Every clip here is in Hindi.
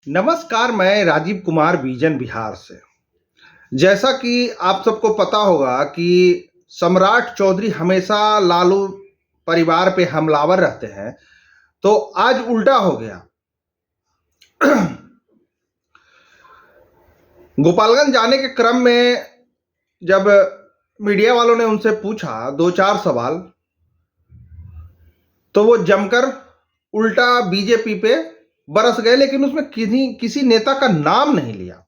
नमस्कार, मैं राजीव कुमार बीजन बिहार से। जैसा कि आप सबको पता होगा कि सम्राट चौधरी हमेशा लालू परिवार पे हमलावर रहते हैं, तो आज उल्टा हो गया। गोपालगंज जाने के क्रम में जब मीडिया वालों ने उनसे पूछा 2-4 सवाल, तो वो जमकर उल्टा बीजेपी पे बरस गए, लेकिन उसमें किसी नेता का नाम नहीं लिया।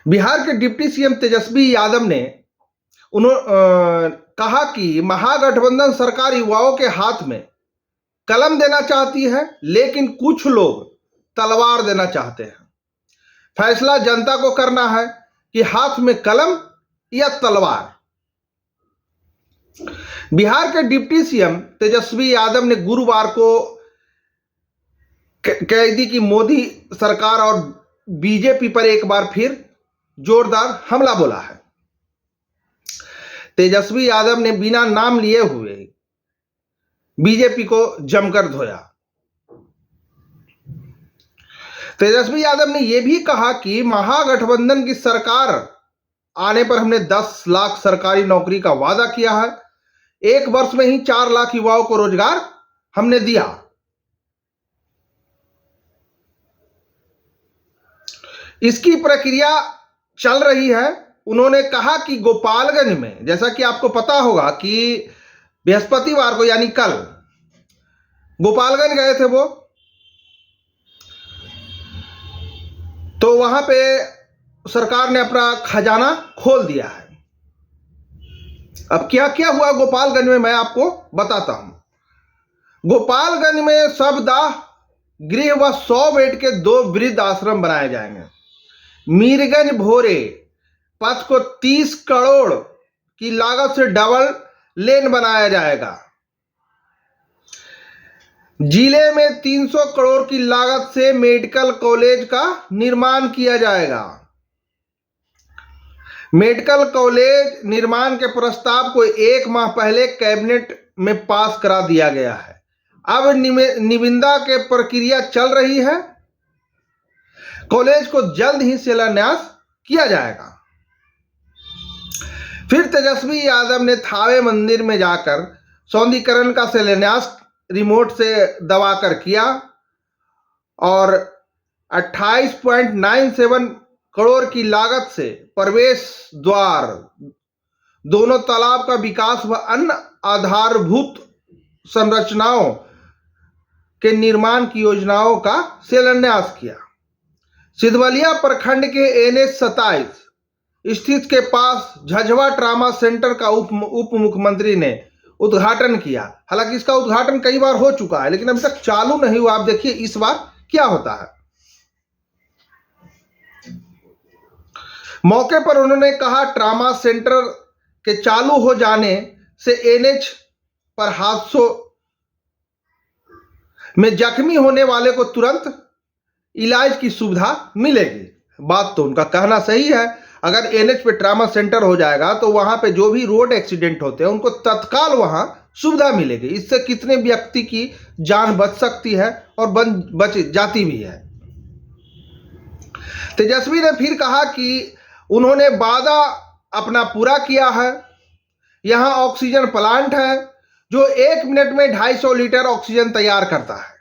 बिहार के डिप्टी सीएम तेजस्वी यादव ने कहा कि महागठबंधन सरकार युवाओं के हाथ में कलम देना चाहती है, लेकिन कुछ लोग तलवार देना चाहते हैं। फैसला जनता को करना है कि हाथ में कलम या तलवार। बिहार के डिप्टी सीएम तेजस्वी यादव ने गुरुवार को कह दी कि मोदी सरकार और बीजेपी पर एक बार फिर जोरदार हमला बोला है। तेजस्वी यादव ने बिना नाम लिए हुए बीजेपी को जमकर धोया। तेजस्वी यादव ने यह भी कहा कि महागठबंधन की सरकार आने पर हमने 10 लाख सरकारी नौकरी का वादा किया है। 1 वर्ष में ही 4 लाख युवाओं को रोजगार हमने दिया। इसकी प्रक्रिया चल रही है। उन्होंने कहा कि गोपालगंज में, जैसा कि आपको पता होगा कि बृहस्पतिवार को यानी कल गोपालगंज गए थे वो, तो वहां पे सरकार ने अपना खजाना खोल दिया है। अब क्या क्या हुआ गोपालगंज में मैं आपको बताता हूं। गोपालगंज में शवदाह गृह व 100 बेड के 2 वृद्ध आश्रम बनाए जाएंगे। मीरगंज भोरे पथ को 30 करोड़ की लागत से डबल लेन बनाया जाएगा। जिले में 300 करोड़ की लागत से मेडिकल कॉलेज का निर्माण किया जाएगा। मेडिकल कॉलेज निर्माण के प्रस्ताव को 1 माह पहले कैबिनेट में पास करा दिया गया है। अब निविदा के प्रक्रिया चल रही है। कॉलेज को जल्द ही शिलान्यास किया जाएगा। फिर तेजस्वी यादव ने थावे मंदिर में जाकर सौंदर्यीकरण का शिलान्यास रिमोट से दबाकर किया और 28.97 करोड़ की लागत से प्रवेश द्वार, दोनों तालाब का विकास व अन्य आधारभूत संरचनाओं के निर्माण की योजनाओं का शिलान्यास किया। सिधवलिया प्रखंड के NH 27 स्थित के पास झझवा ट्रामा सेंटर का उप मुख्यमंत्री ने उद्घाटन किया। हालांकि इसका उद्घाटन कई बार हो चुका है, लेकिन अभी तक चालू नहीं हुआ। आप देखिए इस बार क्या होता है। मौके पर उन्होंने कहा, ट्रामा सेंटर के चालू हो जाने से NH पर हादसों में जख्मी होने वाले को तुरंत इलाज की सुविधा मिलेगी। बात तो उनका कहना सही है। अगर NH पे ट्रामा सेंटर हो जाएगा तो वहां पे जो भी रोड एक्सीडेंट होते हैं उनको तत्काल वहां सुविधा मिलेगी। इससे कितने व्यक्ति की जान बच सकती है और बच जाती भी है। तेजस्वी ने फिर कहा कि उन्होंने वादा अपना पूरा किया है। यहां ऑक्सीजन प्लांट है जो 1 मिनट में 250 लीटर ऑक्सीजन तैयार करता है।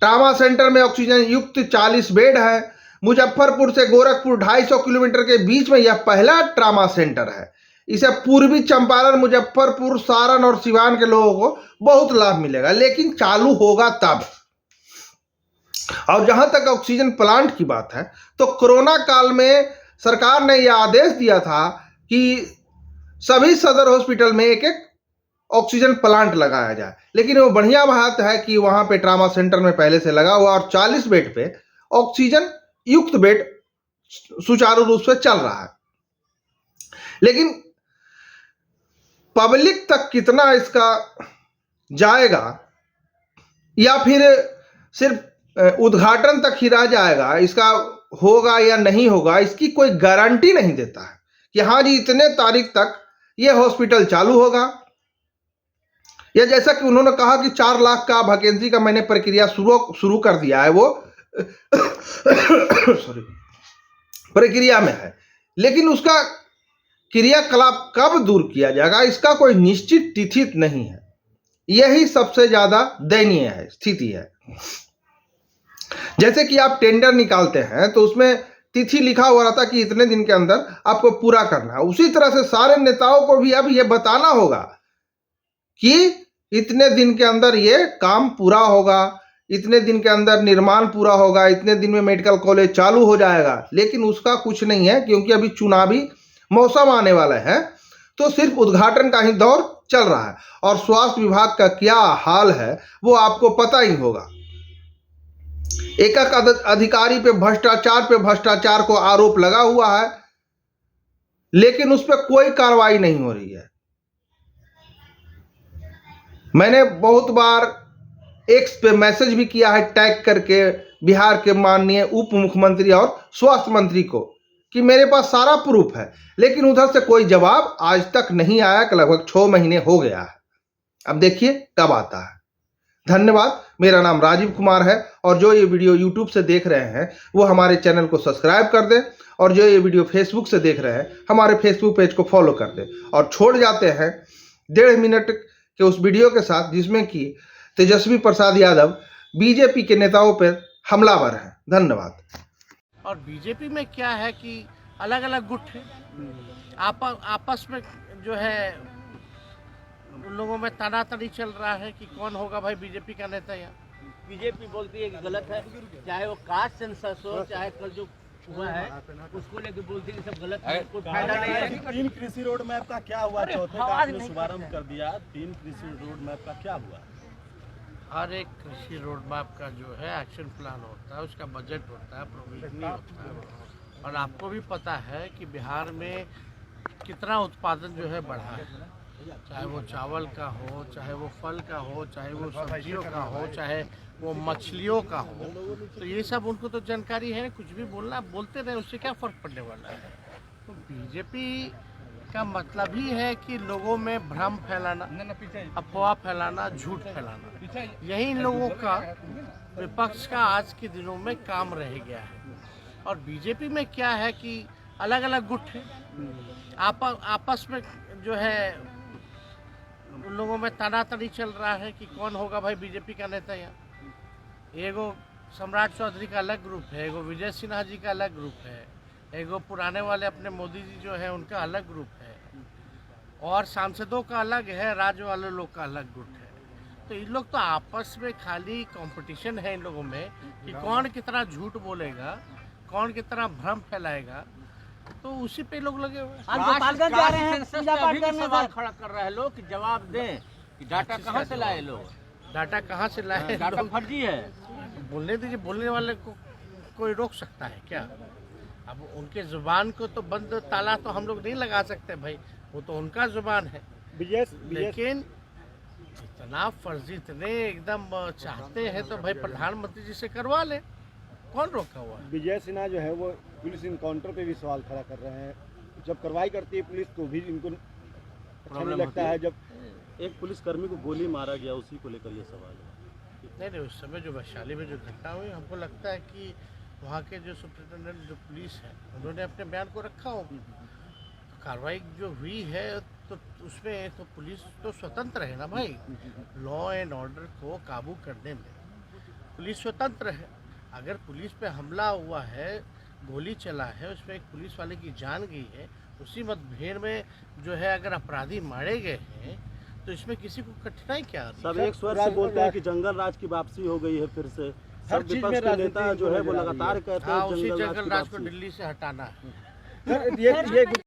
ट्रामा सेंटर में ऑक्सीजन युक्त 40 बेड है। मुजफ्फरपुर से गोरखपुर 250 किलोमीटर के बीच में यह पहला ट्रामा सेंटर है। इसे पूर्वी चंपारण, मुजफ्फरपुर, सारण और सिवान के लोगों को बहुत लाभ मिलेगा, लेकिन चालू होगा तब। और जहां तक ऑक्सीजन प्लांट की बात है, तो कोरोना काल में सरकार ने यह आदेश दिया था कि सभी सदर हॉस्पिटल में एक एक ऑक्सीजन प्लांट लगाया जाए। लेकिन वो बढ़िया बात है कि वहां पे ट्रामा सेंटर में पहले से लगा हुआ और 40 बेड पे ऑक्सीजन युक्त बेड सुचारू रूप से चल रहा है। लेकिन पब्लिक तक कितना इसका जाएगा या फिर सिर्फ उद्घाटन तक ही रह जाएगा, इसका होगा या नहीं होगा, इसकी कोई गारंटी नहीं देता है कि हाँ जी इतने तारीख तक यह हॉस्पिटल चालू होगा। या जैसा कि उन्होंने कहा कि 4 लाख का वैकेंसी का मैंने प्रक्रिया शुरू कर दिया है, वो सॉरी प्रक्रिया में है, लेकिन उसका क्रियाकलाप कब दूर किया जाएगा इसका कोई निश्चित तिथि नहीं है। यही सबसे ज्यादा दयनीय है स्थिति है। जैसे कि आप टेंडर निकालते हैं तो उसमें तिथि लिखा हुआ रहता कि इतने दिन के अंदर आपको पूरा करना है। उसी तरह से सारे नेताओं को भी अब ये बताना होगा कि इतने दिन के अंदर ये काम पूरा होगा, इतने दिन के अंदर निर्माण पूरा होगा, इतने दिन में मेडिकल कॉलेज चालू हो जाएगा। लेकिन उसका कुछ नहीं है, क्योंकि अभी चुनावी मौसम आने वाला है, तो सिर्फ उद्घाटन का ही दौर चल रहा है। और स्वास्थ्य विभाग का क्या हाल है वो आपको पता ही होगा। एक अधिकारी पे भ्रष्टाचार को आरोप लगा हुआ है, लेकिन उस पर कोई कार्रवाई नहीं हो रही है। मैंने बहुत बार एक्स पे मैसेज भी किया है टैग करके बिहार के माननीय उप मुख्यमंत्री और स्वास्थ्य मंत्री को कि मेरे पास सारा प्रूफ है, लेकिन उधर से कोई जवाब आज तक नहीं आया कि लगभग 6 महीने हो गया है। अब देखिए कब आता है। धन्यवाद। मेरा नाम राजीव कुमार है, और जो ये वीडियो यूट्यूब से देख रहे हैं वो हमारे चैनल को सब्सक्राइब कर दें, और जो ये वीडियो फेसबुक से देख रहे हैं हमारे फेसबुक पेज को फॉलो कर दें। और छोड़ जाते हैं 1.5 मिनट के उस वीडियो के साथ जिसमें कि तेजस्वी प्रसाद यादव बीजेपी के नेताओं पर हमलावर हैं। धन्यवाद। और बीजेपी में क्या है कि अलग अलग गुट है, आपस में जो है उन लोगों में तनातनी चल रहा है कि कौन होगा भाई बीजेपी का नेता। यहाँ बीजेपी बोलती है कि गलत है, चाहे वो कास्ट सेंसस हो, चाहे कल जो हुआ है उसको लेकर बोलती है कि सब गलत है, कोई फायदा नहीं है। 3 कृषि रोड मैप का क्या हुआ? चौथे का आपने शुभारंभ कर दिया, 3 कृषि रोड मैप का क्या हुआ? हर एक कृषि रोड मैप का जो है एक्शन प्लान होता है, उसका बजट होता है, प्रोविजन होता है। और आपको भी पता है कि बिहार में कितना उत्पादन जो है बढ़ा है, चाहे वो चावल का हो, चाहे वो फल का हो, चाहे वो सब्जियों का हो, चाहे वो मछलियों का हो। तो ये सब उनको तो जानकारी है, कुछ भी बोलते रहे, उससे क्या फ़र्क पड़ने वाला है। तो बीजेपी का मतलब ही है कि लोगों में भ्रम फैलाना, अफवाह फैलाना, झूठ फैलाना। यही लोगों का विपक्ष का आज के दिनों में काम रह गया है। और बीजेपी में क्या है कि अलग अलग गुट है, आपस में जो है उन लोगों में तनातनी चल रहा है कि कौन होगा भाई बीजेपी का नेता। यहाँ एगो सम्राट चौधरी का अलग ग्रुप है, एगो विजय सिन्हा जी का अलग ग्रुप है, एगो पुराने वाले अपने मोदी जी जो है उनका अलग ग्रुप है, और सांसदों का अलग है, राज्य वाले लोग का अलग ग्रुप है। तो इन लोग तो आपस में खाली कंपटीशन है इन लोगों में कि कौन कितना झूठ बोलेगा, कौन कितना भ्रम फैलाएगा। तो उसी पे लोग लगे हुए आज गोपालगंज जा रहे हैं, पूजा पाठ करने सवाल खड़ा कर रहे हैं लोग कि जवाब दें कि डाटा कहाँ से लाए लोग, डाटा कहाँ से लाए, डाटा फर्जी है। बोलने दीजिए, बोलने वाले को कोई रोक सकता है क्या? अब उनके जुबान को तो बंद ताला तो हम लोग नहीं लगा सकते भाई, वो तो उनका जुबान है। लेकिन इतना फर्जी, इतने एकदम चाहते हैं तो भाई प्रधानमंत्री जी से करवा ले, कौन रोका हुआ है? विजय सिन्हा जो है वो पुलिस इनकाउंटर पे भी सवाल खड़ा कर रहे हैं। जब कार्रवाई करती है पुलिस तो भी इनको अच्छा नहीं लगता है। जब एक पुलिसकर्मी को गोली मारा गया उसी को लेकर ये सवाल है। नहीं, उस समय जो वैशाली में जो घटना हुई, हमको लगता है कि वहाँ के जो सुप्रिंटेंडेंट जो पुलिस है उन्होंने अपने बयान को रखा हो। कार्रवाई जो हुई है तो उसमें तो पुलिस तो स्वतंत्र है ना भाई, लॉ एंड ऑर्डर को काबू करने में पुलिस स्वतंत्र है। अगर पुलिस पे हमला हुआ है, गोली चला है, उसमें एक पुलिस वाले की जान गई है, उसी मतभेड़ में जो है अगर अपराधी मारे गए हैं तो इसमें किसी को कठिनाई क्या? सब एक स्वर से बोलते हैं कि जंगल राज की वापसी हो गई है फिर से। सब विपक्ष के नेता जो है वो लगातार कहते हैं उसी जंगल राज को दिल्ली से हटाना है।